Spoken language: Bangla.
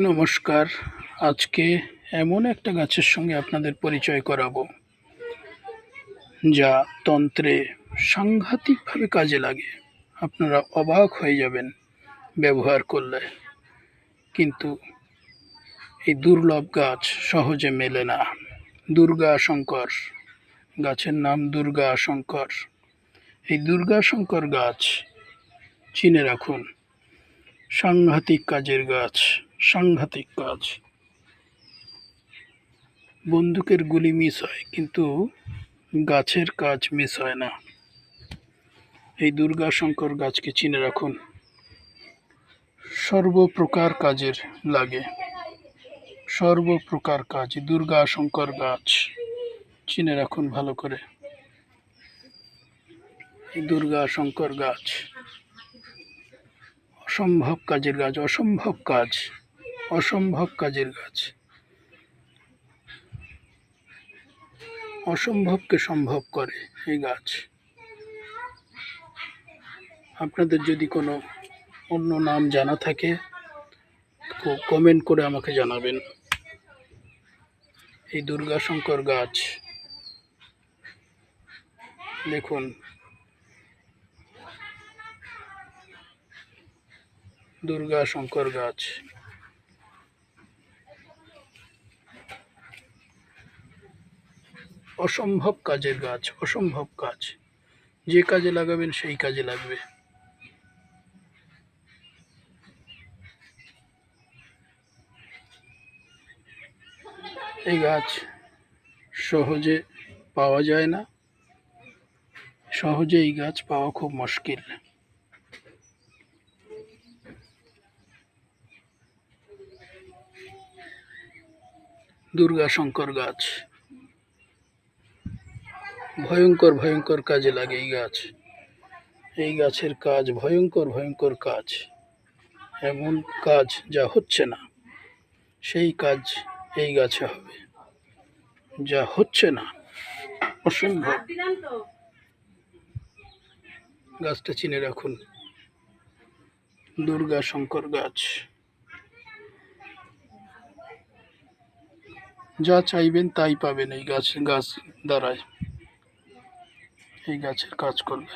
নমস্কার। আজকে এমন একটা গাছের সঙ্গে আপনাদের পরিচয় করাবো যা তন্ত্রে সাংঘাতিকভাবে কাজে লাগে। আপনারা অবাক হয়ে যাবেন ব্যবহার করলে। কিন্তু এই দুর্লভ গাছ সহজে মেলে না। দুর্গাশঙ্কর গাছের নাম দুর্গাশঙ্কর। এই দুর্গাশঙ্কর গাছ চিনে রাখুন। সাংঘাতিক কাজের গাছ, সাংঘাতিক কাজ। বন্দুকের গুলি মিস হয়, কিন্তু গাছের কাজ মিস হয় না। এই দুর্গাশঙ্কর গাছকে চিনে রাখুন। সর্বপ্রকার কাজের লাগে, সর্বপ্রকার কাজ। দুর্গাশঙ্কর গাছ চিনে রাখুন ভালো করে। এই দুর্গাশঙ্কর গাছ অসম্ভব কাজের গাছ, অসম্ভব কাজ, অসম্ভব কাজের গাছ। অসম্ভবকে সম্ভব করে এই গাছ। আপনাদের যদি কোনো অন্য নাম জানা থাকে কমেন্ট করে আমাকে জানাবেন। এই দুর্গাশঙ্কর গাছ দেখুন, দুর্গাশঙ্কর গাছ অসম্ভব কাজের গাছ, অসম্ভব কাজ। যে কাজে লাগাবেন সেই কাজে লাগবে। এই গাছ সহজে পাওয়া যায় না, সহজে এই গাছ পাওয়া খুব মুশকিল। দুর্গাশঙ্কর গাছ ভয়ঙ্কর ভয়ঙ্কর কাজে লাগে এই গাছ। এই গাছের কাজ ভয়ঙ্কর ভয়ঙ্কর কাজ। এমন কাজ যা হচ্ছে না সেই কাজ এই গাছে হবে। যা হচ্ছে না, অসম্ভব। গাছটা চিনে রাখুন। দুর্গাশঙ্কর গাছ। যা চাইবেন তাই পাবেন এই গাছ দ্বারায়। এই গাছের কাজ করলে।